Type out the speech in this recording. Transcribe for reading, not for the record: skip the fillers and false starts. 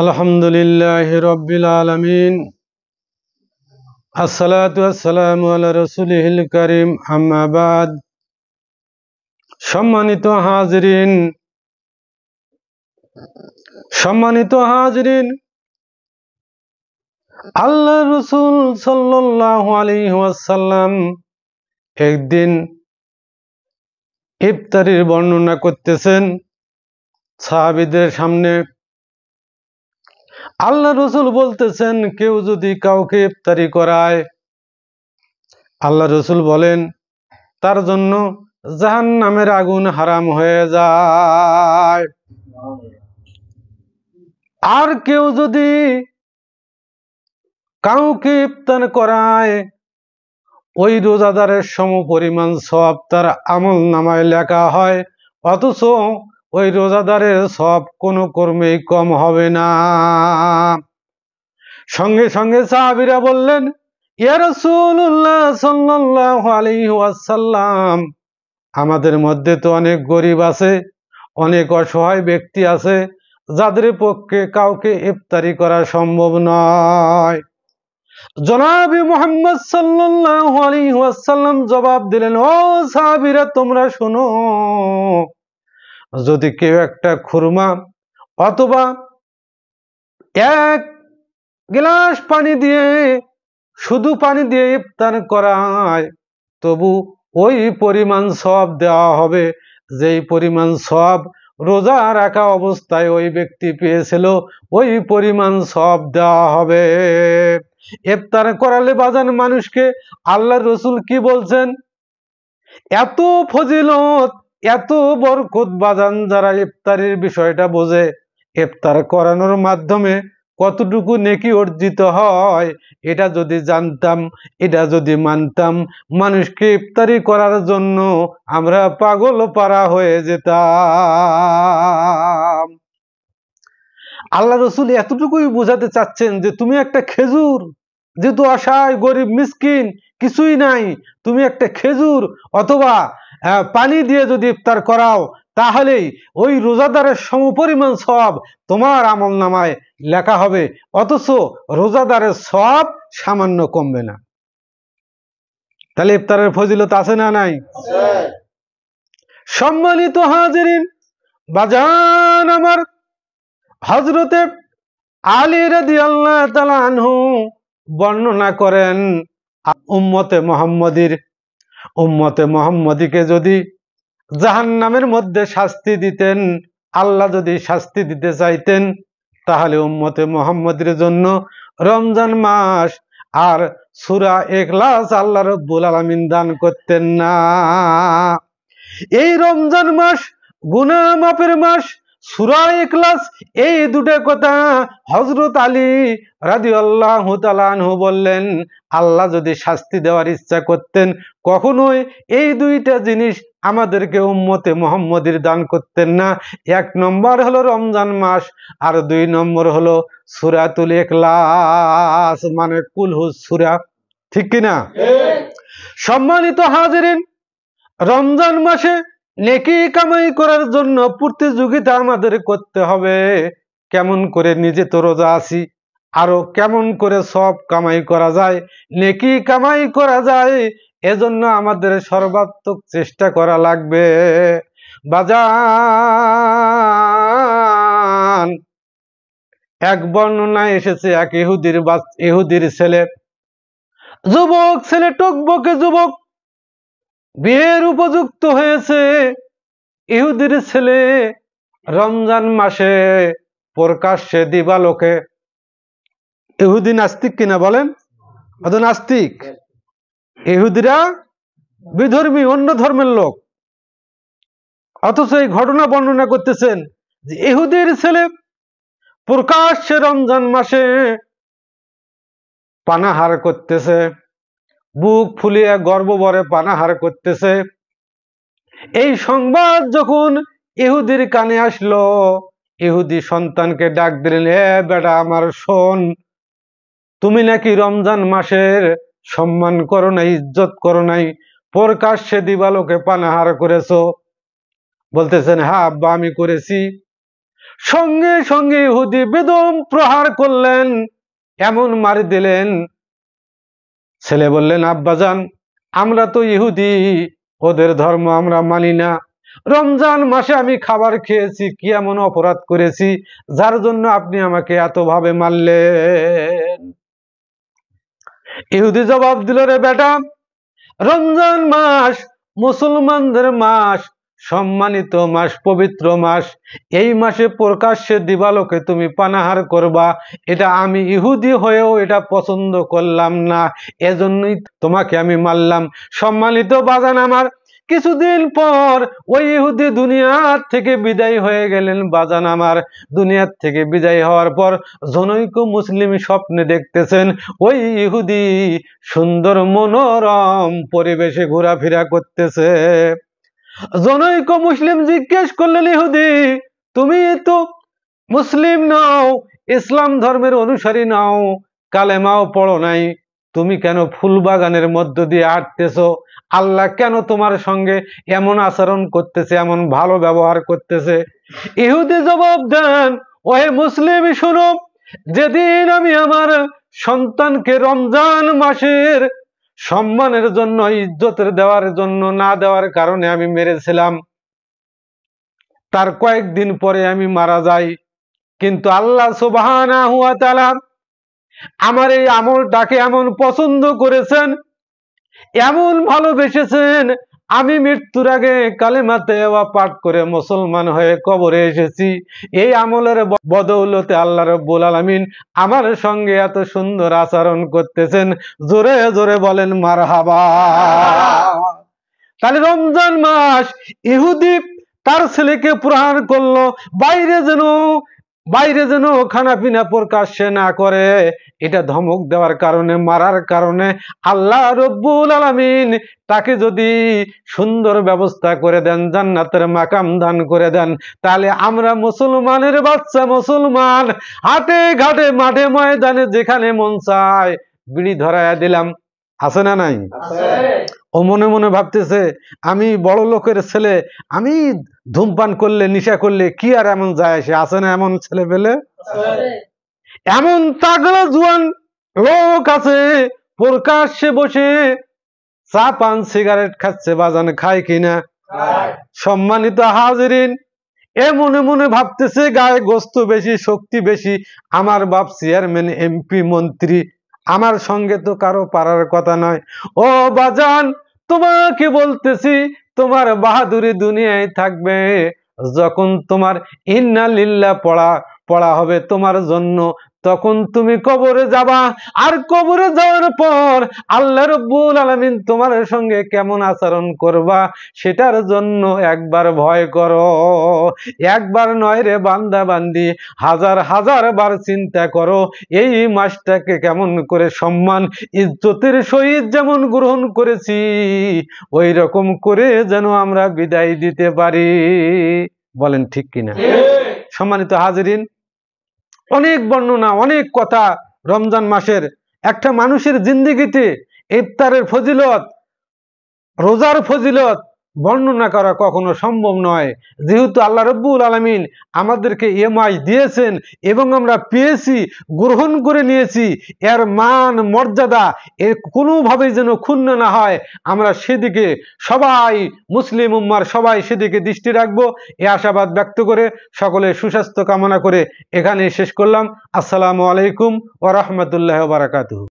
আলহামদুলিল্লাহি রাব্বিল আলামিন আসসালাতু ওয়াসসালামু আলা রাসূলিহিল কারীম আম্মা বাদ। সম্মানিত হাজিরিন, আল্লাহ রাসূল সাল্লাল্লাহু আলাইহি ওয়াসাল্লাম একদিন ইফতারির বর্ণনা করতেছেন সাহাবীদের সামনে। আল্লাহ রাসূল বলতেছেন, কেউ যদি কাউকে ইফতারি করায়, আল্লাহ রাসূল বলেন তার জন্য জাহান্নামের আগুন হারাম হয়ে যায়। আর কেউ যদি কাউকে ইফতার করায়, ওই রোজাদারের সমপরিমাণ সওয়াব তার আমল নামায় লেখা হয়, অথচ ওই রোজাদারের সওয়াব কোনো কর্মেই কম হবে না। সঙ্গে সঙ্গে সাহাবীরা বললেন, ইয়া রাসূলুল্লাহ সাল্লাল্লাহু আলাইহি ওয়াসাল্লাম, আমাদের মধ্যে তো অনেক গরিব আছে, অনেক অসহায় ব্যক্তি আছে, যাদের পক্ষে কাউকে ইফতারি করা সম্ভব নয়। জনাবে মুহাম্মদ সাল্লাল্লাহু আলাইহি ওয়াসাল্লাম জবাব দিলেন, ও সাহাবীরা তোমরা শোনো, যদি কেউ একটা খুরমা অথবা এক গ্লাস পানি দিয়ে, শুধু পানি দিয়ে ইফতার করায়, তবু ওই পরিমাণ সওয়াব দেওয়া হবে যেই পরিমাণ সওয়াব রোজা রাখা অবস্থায় ওই ব্যক্তি পেয়েছিল, ওই পরিমাণ সওয়াব দেওয়া হবে। ইফতার করালে বাজান মানুষকে আল্লাহর রাসূল কি বলছেন? এত ফজিলত, এত বরকত বাজান, যারা ইফতারের বিষয়টা বোঝে, ইফতার করানোর মাধ্যমে কতটুকু নেকি অর্জিত হয় এটা যদি জানতাম, এটা যদি মানতাম, মানুষকে ইফতারি করার জন্য আমরা পাগল পারা হয়ে যেতাম। আল্লাহ রাসূল এতটুকুই বোঝাতে চাচ্ছেন যে তুমি একটা খেজুর, যেহেতু অসহায় গরিব মিসকিন কিছুই নাই, তুমি একটা খেজুর অথবা পানি দিয়ে যদি ইফতার করাও, তাহলেই ওই রোজাদারের সমপরিমাণ সওয়াব তোমার আমল নামায় লেখা হবে, অথচ রোজাদারের সওয়াব সামান্য কমবে না। তাহলে ইফতারের ফজিলত আছে না নাই? সম্মানিত হাজিরিন, বাজান আমার, হযরতে আলী রাদিয়াল্লাহু তাআলা আনহু বর্ণনা করেন, উম্মতে মুহাম্মদীকে যদি জাহান্নামের মধ্যে শাস্তি দিতেন, আল্লাহ যদি শাস্তি দিতে চাইতেন, তাহলে উম্মতে মুহাম্মদীর জন্য রমজান মাস আর সূরা ইখলাস আল্লাহ রাব্বুল আলামিন দান করতেন না। এই রমজান মাস গুনাহ মাফের মাস, সূরা ইখলাস, এই দুটো কথা হযরত আলী রাদিয়াল্লাহু তাআলা আনহু বললেন, আল্লাহ যদি শাস্তি দেওয়ার ইচ্ছা করতেন, কখনোই এই দুইটা জিনিস আমাদেরকে উম্মতে মুহাম্মদীর দান করতেন না। এক নম্বর হলো রমজান মাস, আর দুই নম্বর হলো সূরাতুল ইখলাস, মানে কুলহুস সূরা। ঠিক কিনা? সম্মানিত হাজিরিন, রমজান মাসে নেকি কামাই করার জন্য প্রতিযোগিতা আমাদের করতে হবে। কেমন করে নিজে তো রোজা আছি, আরো কেমন করে সব কামাই করা যায়, নেকি কামাই করা যায়, এজন্য আমাদের সর্বাত্মক চেষ্টা করা লাগবে। বাজান, এক বর্ণনায় এসেছে, এক ইহুদির ছেলে, যুবক ছেলে, টকবকে যুবক, বিয়ের উপযুক্ত হয়েছে। ইহুদির ছেলে রমজান মাসে প্রকাশ্যে দিবালোকে, ইহুদি নাস্তিক কিনা বলেন? অত নাস্তিক, ইহুদিরা বিধর্মী, অন্য ধর্মের লোক, অথচ এই ঘটনা বর্ণনা করতেছেন যে ইহুদির ছেলে প্রকাশ্যে রমজান মাসে পানাহার করতেছে, বুক ফুলিয়ে গর্ব ভরে পানাহার করতেছে। এই সংবাদ যখন ইহুদির কানে আসলো, ইহুদি সন্তানকে ডাক দিলেন, এ বেটা আমার শোন, তুমি নাকি রমজান মাসের সম্মান করো নাই, ইজ্জত করো নাই, প্রকাশ্যে দিবালোকে পানাহার করেছো। বলতেছেন, হ্যাঁ আব্বা আমি করেছি। সঙ্গে সঙ্গে ইহুদি বেদম প্রহার করলেন, এমন মারি দিলেন। ছেলে বললেন, আব্বাজান আমরা তো ইহুদি, ওদের ধর্ম আমরা মানি না। রমজান মাসে আমি খাবার খেয়েছি, কি এমন অপরাধ করেছি যার জন্য আপনি আমাকে এত ভাবে মারলেন? ইহুদি জবাব দিল, রে বেটা, রমজান মাস মুসলমানদের মাস, সম্মানিত মাস, পবিত্র মাস। এই মাসে প্রকাশ্যে দিবালোকে তুমি পানাহার করবা, এটা আমি ইহুদি হয়েও এটা পছন্দ করলাম না, এজন্যই তোমাকে আমি মারলাম। সম্মানিত বাজান আমার, কিছুদিন পর ওই ইহুদি দুনিয়ার থেকে বিদায় হয়ে গেলেন। বাজান আমার, দুনিয়ার থেকে বিদায় হওয়ার পর জনৈক মুসলিম স্বপ্নে দেখতেছেন ওই ইহুদি সুন্দর মনোরম পরিবেশে ঘোরাফেরা করতেছে। জনৈক মুসলিম জিজ্ঞেস করলেন, ইহুদি তুমি তো মুসলিম নও, ইসলাম ধর্মের অনুসারী নও, কালেমাও পড়ো নাই, তুমি কেন ফুল বাগানের মধ্য দিয়ে হাঁটতেছো? আল্লাহ কেন তোমার সঙ্গে এমন আচরণ করতেছে, এমন ভালো ব্যবহার করতেছে? ইহুদি জবাব দেন, ওহে মুসলিম শুনো, যেদিন আমি আমার সন্তানকে রমজান মাসের সম্মানের জন্য, ইজ্জতের দেওয়ার জন্য না দেওয়ার কারণে আমি মেরেছিলাম, তার কয়েকদিন পরে আমি মারা যাই। কিন্তু আল্লাহ সুবহানাহু ওয়া তাআলা আমার এই আমলটাকে এমন পছন্দ করেছেন, এমন ভালোবেসেছেন, আমি মৃত্যুর আগে কালেমা তওবা পাঠ করে মুসলমান হয়ে কবরে এসেছি। এই আমলের বদৌলতে আল্লাহ রাব্বুল আলামিন আমার সঙ্গে এত সুন্দর আচরণ করতেছেন। জোরে জোরে বলেন মারহাবা। তাহলে রমজান মাস ইহুদি তার ছেলেকে প্রহার করলো, বাইরে যেন খানা পিনা প্রকাশ্যে না করে, এটা ধমক দেওয়ার কারণে, মারার কারণে আল্লাহ রব্বুল আলামিন তাকে যদি সুন্দর ব্যবস্থা করে দেন, জান্নাতের মাকাম দান করে দেন, তাহলে আমরা মুসলমানের বাচ্চা মুসলমান হাটে ঘাটে মাঠে ময়দানে যেখানে মন চায় বিড়ি ধরায়া দিলাম, আছে না নাই? ও মনে মনে ভাবতেছে আমি বড় লোকের ছেলে, আমি ধূমপান করলে, নিশা করলে কি আর এমন যায় আসে? আছে না এমন ছেলে পেলে? এমন তাগড়া জোয়ান লোক আছে প্রকাশ্যে বসে চা পান সিগারেট খাচ্ছে, বাজান খায় কিনা? সম্মানিত হাজিরিন, এ মনে মনে ভাবতেছে গায়ে গোস্ত বেশি, শক্তি বেশি, আমার বাপ চেয়ারম্যান, এমপি, মন্ত্রী, আমার সঙ্গে তো কারো পারার কথা নয়। ও বাজান, তোমাকে বলতেছি, তোমার বাহাদুরি দুনিয়ায় থাকবে যখন তোমার ইন্না লিল্লাহ পড়া হবে তোমার জন্য, তখন তুমি কবরে যাবা। আর কবরে যাওয়ার পর আল্লাহ রাব্বুল আলামিন তোমার সঙ্গে কেমন আচরণ করবা সেটার জন্য একবার ভয় করো। একবার নয় রে বান্দা বান্দি, হাজার হাজার বার চিন্তা করো এই মাসটাকে কেমন করে সম্মান ইজ্জতের সহিত যেমন গ্রহণ করেছি, ওই রকম করে যেন আমরা বিদায় দিতে পারি। বলেন ঠিক কিনা? সম্মানিত হাজিরিন, অনেক বর্ণনা, অনেক কথা রমজান মাসের। একটা মানুষের জিন্দেগিতে ইফতারের ফজিলত, রোজার ফজিলত বর্ণনা করা কখনো সম্ভব নয়। যেহেতু আল্লাহ রাব্বুল আলামিন আমাদেরকে এ মাস দিয়েছেন এবং আমরা পেয়েছি, গ্রহণ করে নিয়েছি, এর মান মর্যাদা এর কোনোভাবেই যেন ক্ষুণ্ণ না হয়, আমরা সেদিকে সবাই, মুসলিম উম্মার সবাই সেদিকে দৃষ্টি রাখবো, এ আশাবাদ ব্যক্ত করে সকলের সুস্বাস্থ্য কামনা করে এখানে শেষ করলাম। আসসালামু আলাইকুম ওয়া রাহমাতুল্লাহি ওয়া বারাকাতুহু।